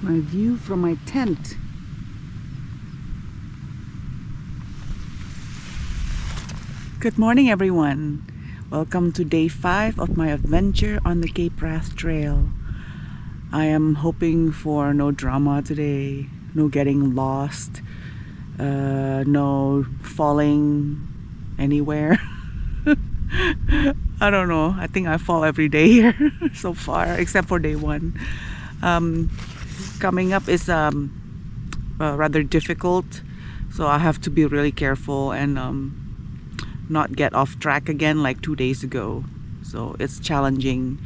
my view from my tent. Good morning, everyone. Welcome to day 5 of my adventure on the Cape Wrath Trail. I am hoping for no drama today, no getting lost, no falling anywhere. I don't know. I think I fall every day here so far, except for day 1. Coming up is rather difficult, so I have to be really careful and not get off track again like 2 days ago. So it's challenging.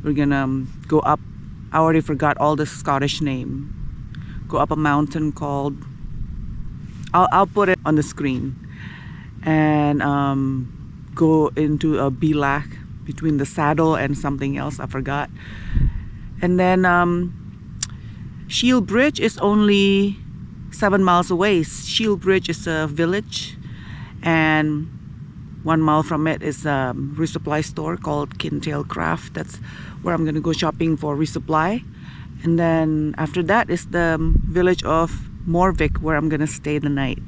We're gonna go up, I already forgot all the Scottish name, go up a mountain called, I'll put it on the screen, and go into a bilac between the saddle and something else I forgot. And then Shiel Bridge is only 7 miles away. Shiel Bridge is a village, and 1 mile from it is a resupply store called Kintail Craft. That's where I'm gonna go shopping for resupply. And then after that is the village of Morvik, where I'm gonna stay the night.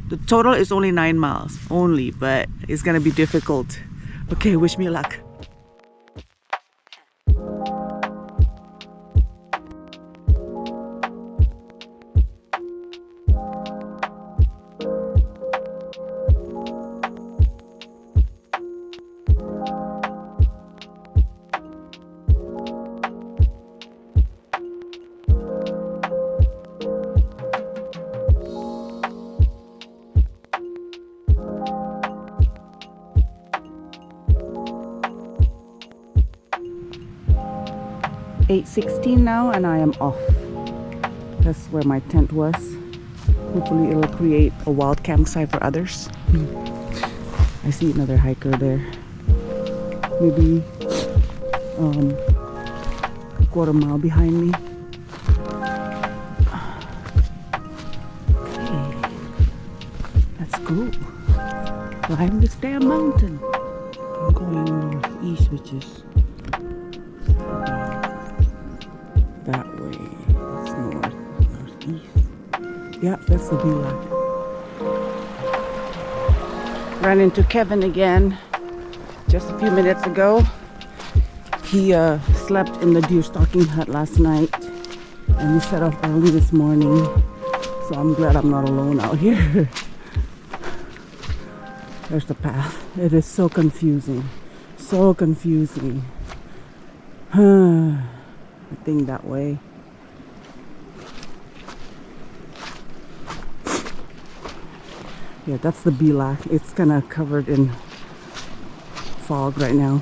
The total is only 9 miles only, but it's gonna be difficult. Okay, wish me luck. .16 now, and I am off. That's where my tent was. Hopefully it'll create a wild campsite for others. I see another hiker there. Maybe a quarter mile behind me. Okay, let's go climb this damn mountain. I'm going northeast, which is that way. That's northeast. Yeah, that's the bilac. Ran into Kevin again just a few minutes ago. He slept in the deer stalking hut last night, and we set off early this morning. So I'm glad I'm not alone out here. There's the path. It is so confusing. So confusing. I think that way. Yeah, that's the bilac. It's kind of covered in fog right now.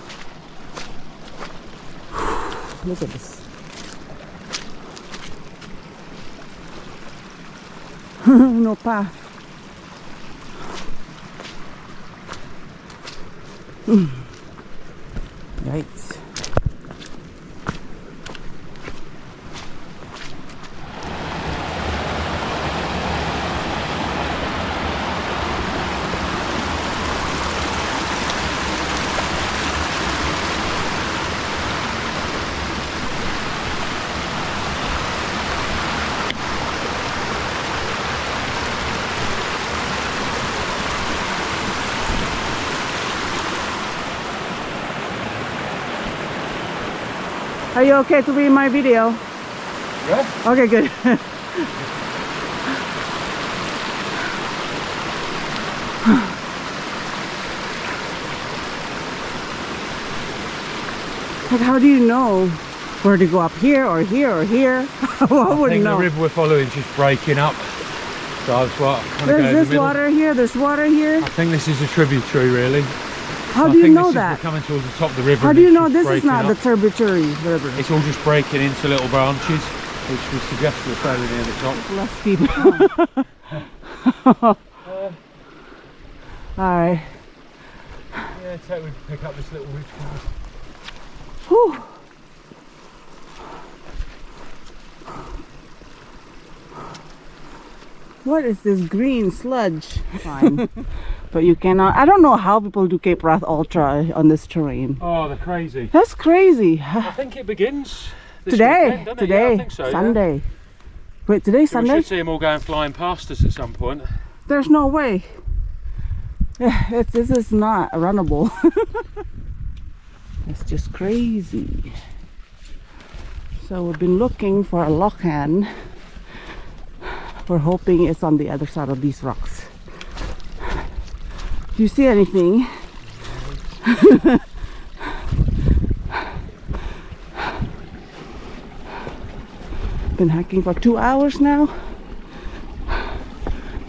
Look at this. No path. Yikes. Are you okay to be in my video? Yeah. Okay, good. Like, how do you know where to go, up here or here or here? I wouldn't know. The river we're following is just breaking up. So that's what there's this water here, there's water here. I think this is a tributary, really. How do you know that? We're coming towards the top of the river. How do you know this is not the tributary river? It's all just breaking into little branches, which would suggest we're fairly near the top. Less people. Alright. Yeah, so we pick up this little ridge path. Whew. What is this green sludge? Fine. But you cannot, I don't know how people do Cape Wrath Ultra on this terrain. Oh, they're crazy. That's crazy. I think it begins today. Weekend, today, yeah, I think so, Sunday. Wait, today's So we Sunday? should see them all going flying past us at some point. There's no way. This is not runnable. It's just crazy. So we've been looking for a Mhalagain. We're hoping it's on the other side of these rocks. Do you see anything? Been hiking for 2 hours now.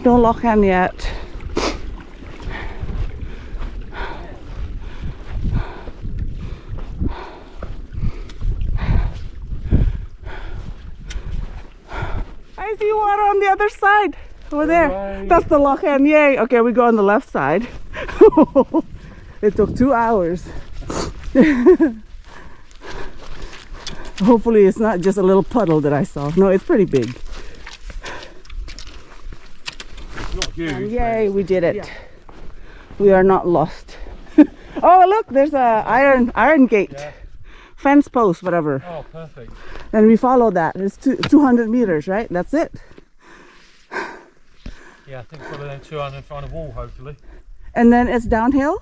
No Mhalagain yet. I see water on the other side. Over there. Right. That's the Mhalagain. Yay. Okay, we go on the left side. It took 2 hours. Hopefully it's not just a little puddle that I saw. No, it's pretty big. It's not huge. Yay, we did it. We are not lost. Oh, look, there's a iron gate. Yeah. Fence post, whatever. Oh, perfect. And we follow that. It's 200 meters, right? That's it. Yeah, I think probably then 200 in front of wall, hopefully. And then it's downhill.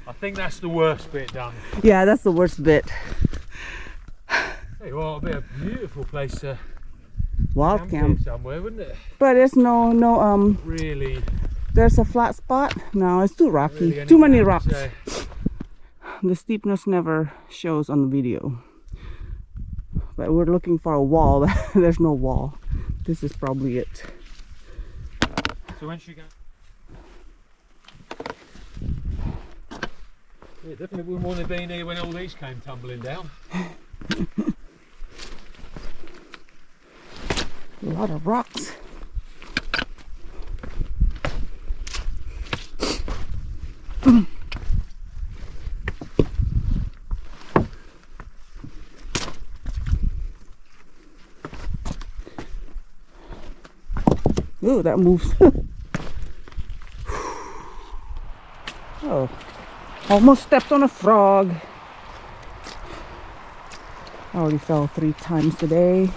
I think that's the worst bit done. Yeah, that's the worst bit. Hey, well, it'd be a beautiful place to Wild camp. here somewhere, wouldn't it? But it's no Really. there's a flat spot. No, it's too rocky. Really Too many anything rocks. to say. The steepness never shows on the video. But we're looking for a wall. There's no wall. This is probably it. So when she go. Yeah, definitely wouldn't want to be here when all these came tumbling down. A lot of rocks. Ooh, that moves. Oh, almost stepped on a frog. I already fell 3 times today.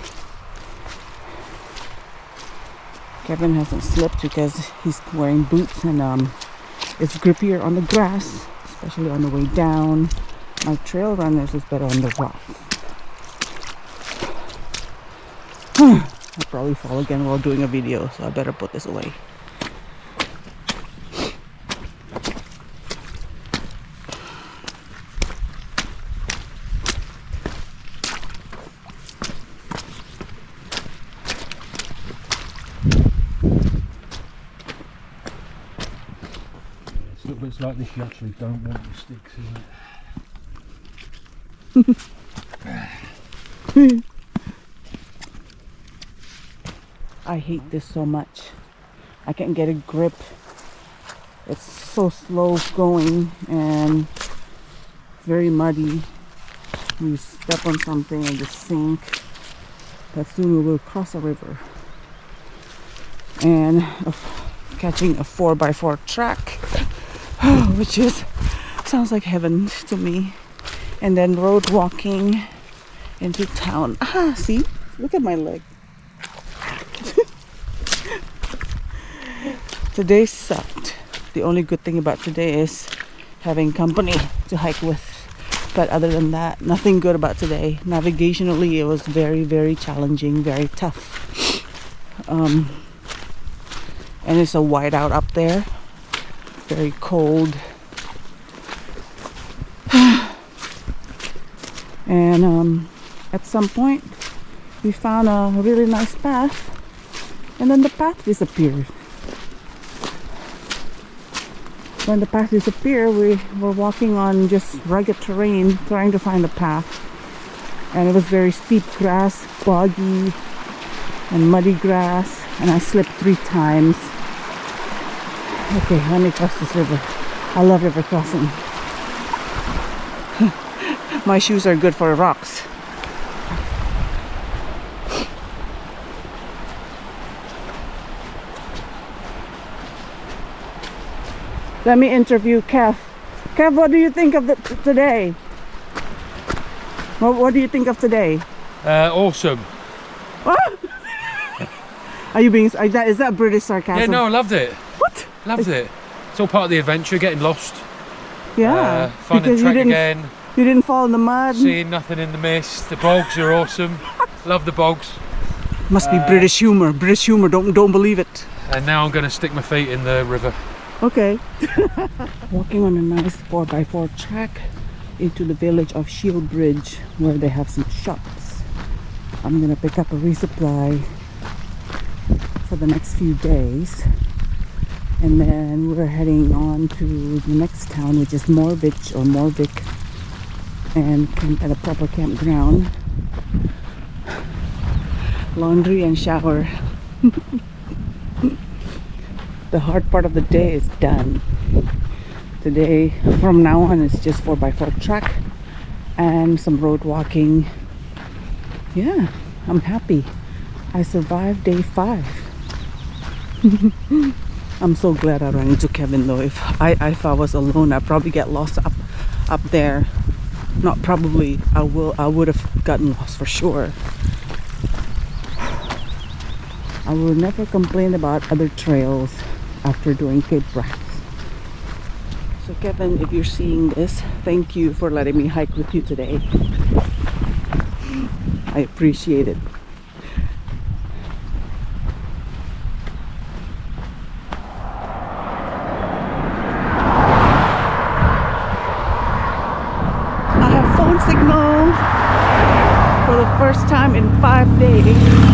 Kevin hasn't slipped because he's wearing boots and it's grippier on the grass, especially on the way down. My trail runners is better on the rocks. I'll probably fall again while doing a video, so I better put this away. It's little bits like this you actually don't want the sticks, isn't it? I hate this so much. I can't get a grip. It's so slow going and very muddy. You step on something and just sink. But soon we will cross a river. And catching a 4x4 track, which sounds like heaven to me. And then road walking into town. Ah, see? Look at my leg. Today sucked. The only good thing about today is having company to hike with. But other than that, nothing good about today. Navigationally, it was very, very challenging, very tough. And it's a whiteout up there. Very cold. And at some point, we found a really nice path. And then the path disappeared. When the path disappeared, we were walking on just rugged terrain, trying to find a path. And it was very steep grass, boggy, and muddy grass. And I slipped 3 times. Okay, let me cross this river. I love river crossing. My shoes are good for rocks. Let me interview Kev. Kev, what do you think of today? What do you think of today? Awesome. Are you being, is that British sarcasm? Yeah, no, I loved it. What? Loved it. It's all part of the adventure, getting lost. Yeah. Finding Trackless. You didn't fall in the mud. Seeing nothing in the mist. The bogs are awesome. Love the bogs. Must be British humor. British humor. Don't believe it. And now I'm going to stick my feet in the river. Okay. Walking on a nice 4x4 track into the village of Shiel Bridge, where they have some shops. I'm gonna pick up a resupply for the next few days, and then we're heading on to the next town, which is Morvik, and camp at a proper campground. Laundry and shower. The hard part of the day is done. Today, from now on, it's just 4x4 track and some road walking. Yeah, I'm happy. I survived day 5. I'm so glad I ran into Kevin though. If I was alone, I'd probably get lost up there. Not probably, I would have gotten lost for sure. I will never complain about other trails after doing Cape Wrath. So Kevin, if you're seeing this, thank you for letting me hike with you today. I appreciate it. I have phone signal for the first time in 5 days.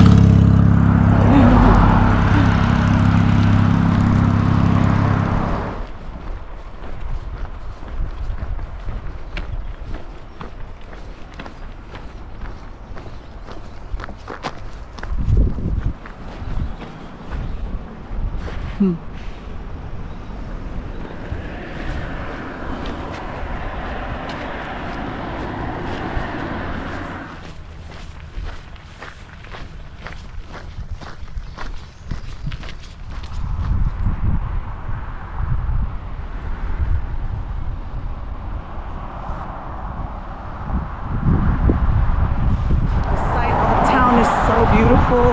Beautiful.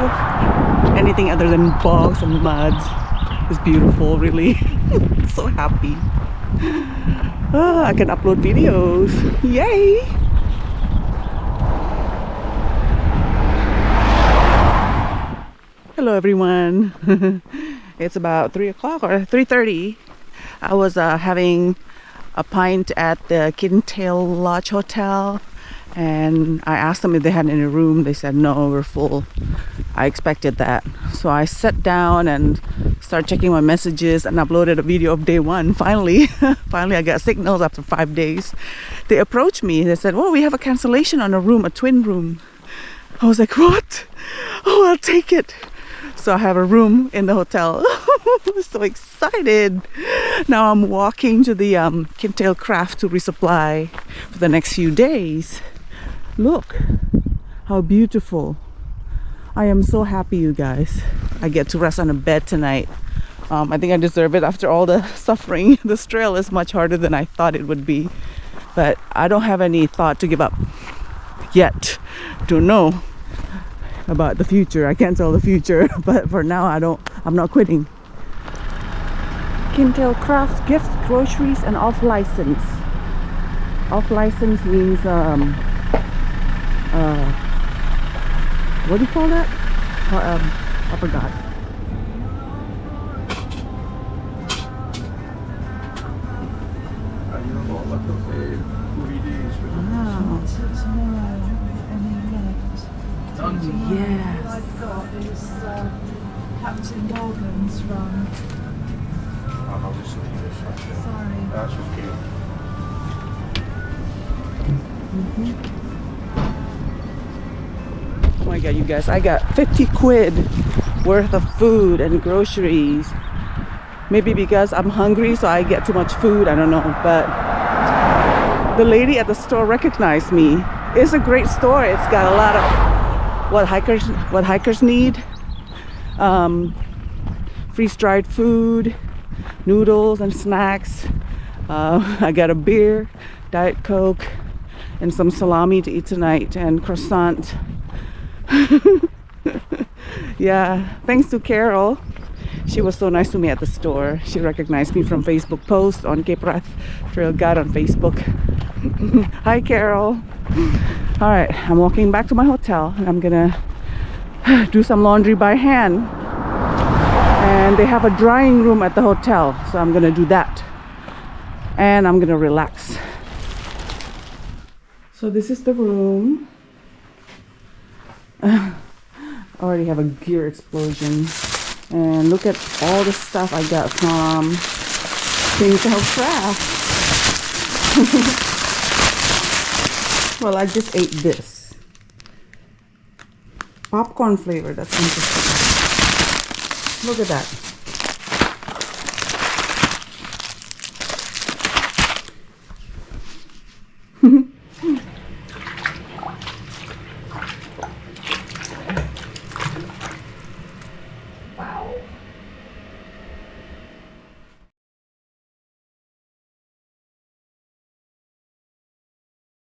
Anything other than bogs and muds is beautiful, really. So happy. I can upload videos. Yay! Hello everyone. It's about 3 o'clock or 3:30. I was having a pint at the Kintail Lodge Hotel, and I asked them if they had any room. They said no, we're full. I expected that. So I sat down and started checking my messages and uploaded a video of day 1. Finally. Finally I got signals after 5 days. They approached me. They said, well, we have a cancellation on a room, a twin room. I was like, what? Oh, I'll take it. So I have a room in the hotel. I'm so excited. Now I'm walking to the Kintail Craft to resupply for the next few days. Look how beautiful. I am so happy, you guys. I get to rest on a bed tonight. I think I deserve it after all the suffering. This trail is much harder than I thought it would be, but I don't have any thought to give up yet. Don't know about the future. I can't tell the future, but for now I'm not quitting. Kintail Crafts gifts, groceries, and off license. Off license means what do you call that? I forgot. Yes. I've got is Captain Morgan's run. I'll just leave this right there. Sorry. That's just cute. Oh my god, you guys, I got 50 quid worth of food and groceries. Maybe because I'm hungry, so I get too much food, I don't know, but the lady at the store recognized me. It's a great store. It's got a lot of what hikers need. Freeze-dried food, noodles and snacks. I got a beer, Diet Coke, and some salami to eat tonight, and croissant. Yeah, thanks to Carol. She was so nice to me at the store. She recognized me from Facebook post on Cape Wrath Trail Guide on Facebook. Hi, Carol. All right, I'm walking back to my hotel and I'm gonna do some laundry by hand. And they have a drying room at the hotel, so I'm gonna do that. And I'm gonna relax. So this is the room. Already have a gear explosion. And look at all the stuff I got from Things to Help Craft. Well, I just ate this. Popcorn flavor, that's interesting. Look at that.